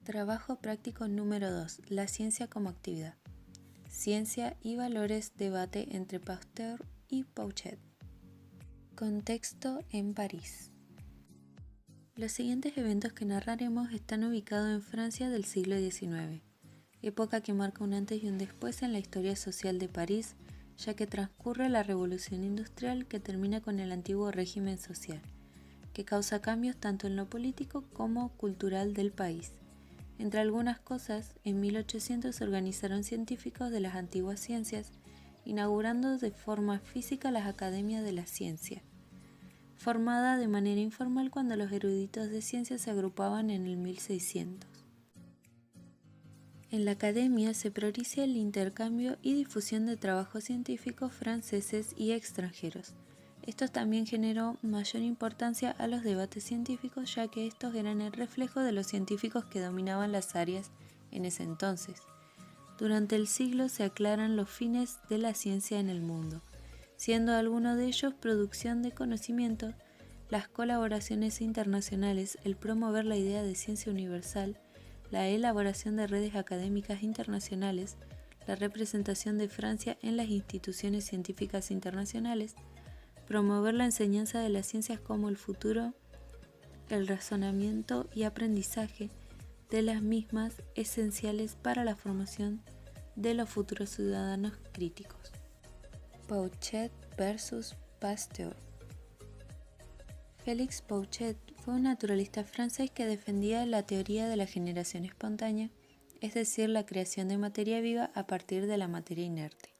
Trabajo práctico número 2. La ciencia como actividad. Ciencia y valores, debate entre Pasteur y Pouchet. Contexto en París. Los siguientes eventos que narraremos están ubicados en Francia del siglo XIX, época que marca un antes y un después en la historia social de París, ya que transcurre la revolución industrial que termina con el antiguo régimen social, que causa cambios tanto en lo político como cultural del país. Entre algunas cosas, en 1800 se organizaron científicos de las antiguas ciencias, inaugurando de forma física las Academias de la Ciencia, formada de manera informal cuando los eruditos de ciencia se agrupaban en el 1600. En la academia se prioriza el intercambio y difusión de trabajos científicos franceses y extranjeros. Esto también generó mayor importancia a los debates científicos, ya que estos eran el reflejo de los científicos que dominaban las áreas en ese entonces. Durante el siglo se aclaran los fines de la ciencia en el mundo, siendo algunos de ellos producción de conocimiento, las colaboraciones internacionales, el promover la idea de ciencia universal, la elaboración de redes académicas internacionales, la representación de Francia en las instituciones científicas internacionales, promover la enseñanza de las ciencias como el futuro, el razonamiento y aprendizaje de las mismas esenciales para la formación de los futuros ciudadanos críticos. Pouchet versus Pasteur. Félix Pouchet fue un naturalista francés que defendía la teoría de la generación espontánea, es decir, la creación de materia viva a partir de la materia inerte.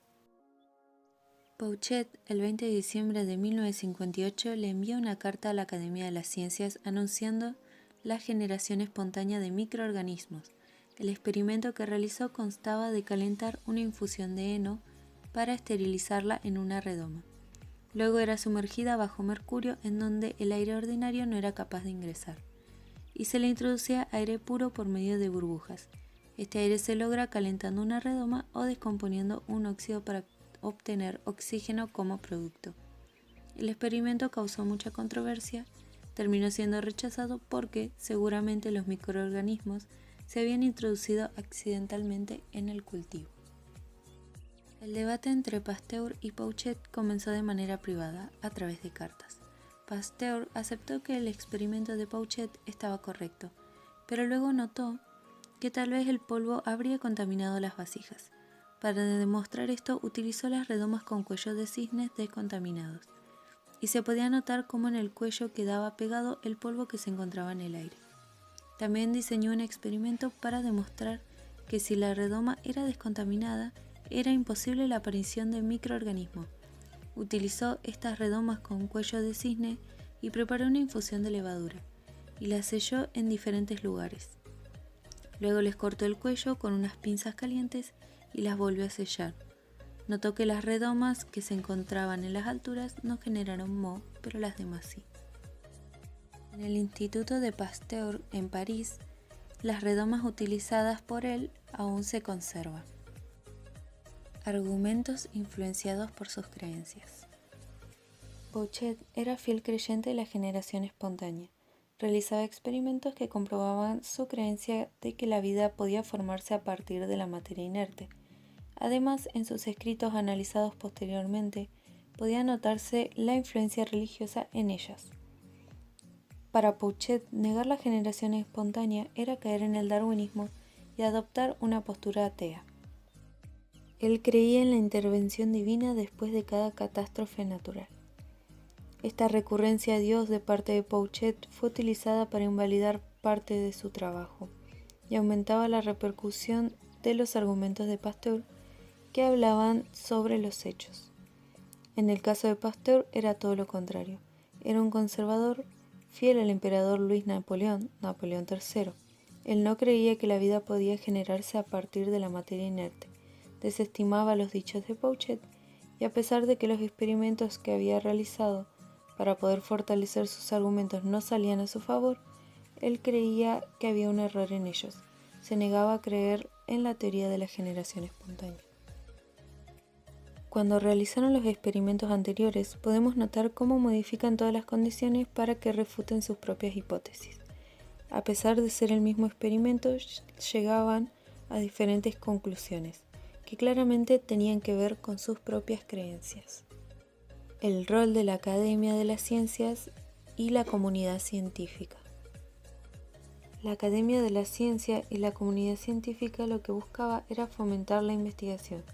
Pouchet, el 20 de diciembre de 1958, le envió una carta a la Academia de las Ciencias anunciando la generación espontánea de microorganismos. El experimento que realizó constaba de calentar una infusión de heno para esterilizarla en una redoma. Luego era sumergida bajo mercurio en donde el aire ordinario no era capaz de ingresar, y se le introducía aire puro por medio de burbujas. Este aire se logra calentando una redoma o descomponiendo un óxido para obtener oxígeno como producto. El experimento causó mucha controversia, terminó siendo rechazado porque seguramente los microorganismos se habían introducido accidentalmente en el cultivo. El debate entre Pasteur y Pouchet comenzó de manera privada, a través de cartas. Pasteur aceptó que el experimento de Pouchet estaba correcto, pero luego notó que tal vez el polvo habría contaminado las vasijas. Para demostrar esto, utilizó las redomas con cuellos de cisnes descontaminados, y se podía notar cómo en el cuello quedaba pegado el polvo que se encontraba en el aire. También diseñó un experimento para demostrar que si la redoma era descontaminada, era imposible la aparición de microorganismos. Utilizó estas redomas con cuello de cisne y preparó una infusión de levadura, y la selló en diferentes lugares. Luego les cortó el cuello con unas pinzas calientes y las volvió a sellar. Notó que las redomas que se encontraban en las alturas no generaron moho, pero las demás sí. En el Instituto de Pasteur en París, las redomas utilizadas por él aún se conservan. Argumentos influenciados por sus creencias. Pouchet era fiel creyente de la generación espontánea. Realizaba experimentos que comprobaban su creencia de que la vida podía formarse a partir de la materia inerte. Además, en sus escritos analizados posteriormente, podía notarse la influencia religiosa en ellas. Para Pouchet, negar la generación espontánea era caer en el darwinismo y adoptar una postura atea. Él creía en la intervención divina después de cada catástrofe natural. Esta recurrencia a Dios de parte de Pouchet fue utilizada para invalidar parte de su trabajo y aumentaba la repercusión de los argumentos de Pasteur que hablaban sobre los hechos. En el caso de Pasteur era todo lo contrario. Era un conservador fiel al emperador Luis Napoleón III. Él no creía que la vida podía generarse a partir de la materia inerte. Desestimaba los dichos de Pouchet y a pesar de que los experimentos que había realizado para poder fortalecer sus argumentos no salían a su favor, él creía que había un error en ellos. Se negaba a creer en la teoría de la generación espontánea. Cuando realizaron los experimentos anteriores, podemos notar cómo modifican todas las condiciones para que refuten sus propias hipótesis. A pesar de ser el mismo experimento, llegaban a diferentes conclusiones, que claramente tenían que ver con sus propias creencias. El rol de la Academia de las Ciencias y la comunidad científica. La Academia de la Ciencia y la comunidad científica lo que buscaba era fomentar la investigación.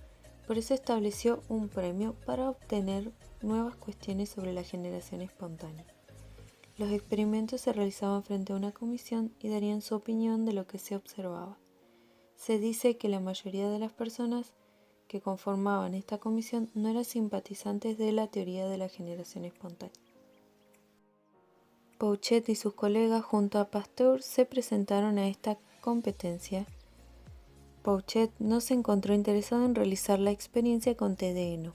Por eso estableció un premio para obtener nuevas cuestiones sobre la generación espontánea. Los experimentos se realizaban frente a una comisión y darían su opinión de lo que se observaba. Se dice que la mayoría de las personas que conformaban esta comisión no eran simpatizantes de la teoría de la generación espontánea. Pouchet y sus colegas junto a Pasteur se presentaron a esta competencia. Pouchet no se encontró interesado en realizar la experiencia con té de heno.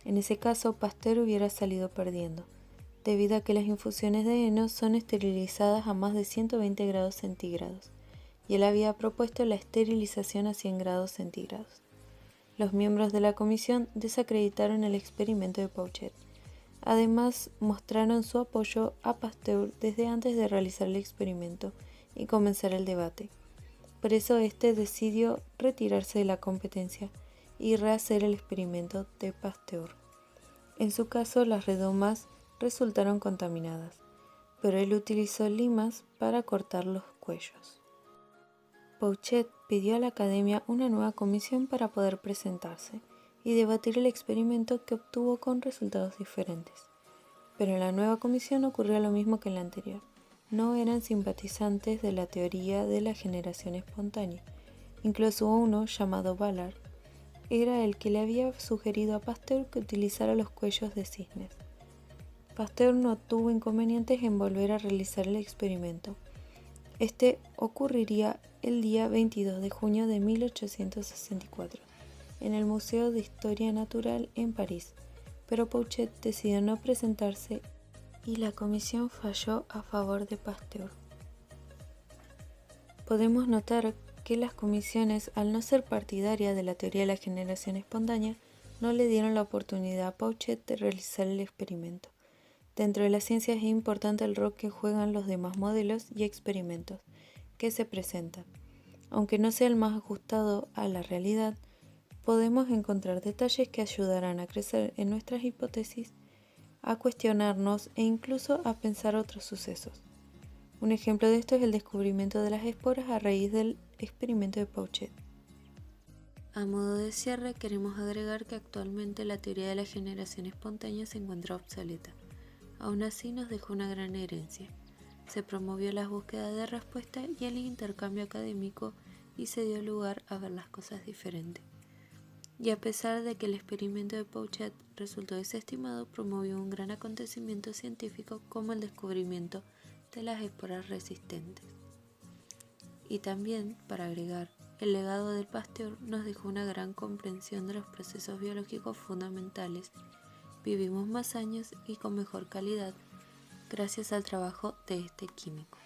En ese caso, Pasteur hubiera salido perdiendo, debido a que las infusiones de heno son esterilizadas a más de 120 grados centígrados, y él había propuesto la esterilización a 100 grados centígrados. Los miembros de la comisión desacreditaron el experimento de Pouchet. Además, mostraron su apoyo a Pasteur desde antes de realizar el experimento y comenzar el debate. Por eso este decidió retirarse de la competencia y rehacer el experimento de Pasteur. En su caso, las redomas resultaron contaminadas, pero él utilizó limas para cortar los cuellos. Pouchet pidió a la Academia una nueva comisión para poder presentarse y debatir el experimento que obtuvo con resultados diferentes. Pero en la nueva comisión ocurrió lo mismo que en la anterior. No eran simpatizantes de la teoría de la generación espontánea. Incluso uno, llamado Ballard, era el que le había sugerido a Pasteur que utilizara los cuellos de cisnes. Pasteur no tuvo inconvenientes en volver a realizar el experimento. Este ocurriría el día 22 de junio de 1864. En el Museo de Historia Natural en París, pero Pouchet decidió no presentarse y la comisión falló a favor de Pasteur. Podemos notar que las comisiones, al no ser partidarias de la teoría de la generación espontánea, no le dieron la oportunidad a Pouchet de realizar el experimento. Dentro de la ciencia es importante el rol que juegan los demás modelos y experimentos que se presentan. Aunque no sea el más ajustado a la realidad, podemos encontrar detalles que ayudarán a crecer en nuestras hipótesis, a cuestionarnos e incluso a pensar otros sucesos. Un ejemplo de esto es el descubrimiento de las esporas a raíz del experimento de Pouchet. A modo de cierre, queremos agregar que actualmente la teoría de la generación espontánea se encuentra obsoleta. Aún así nos dejó una gran herencia. Se promovió la búsqueda de respuesta y el intercambio académico y se dio lugar a ver las cosas diferentes. Y a pesar de que el experimento de Pouchet resultó desestimado, promovió un gran acontecimiento científico como el descubrimiento de las esporas resistentes. Y también, para agregar, el legado del Pasteur nos dejó una gran comprensión de los procesos biológicos fundamentales. Vivimos más años y con mejor calidad gracias al trabajo de este químico.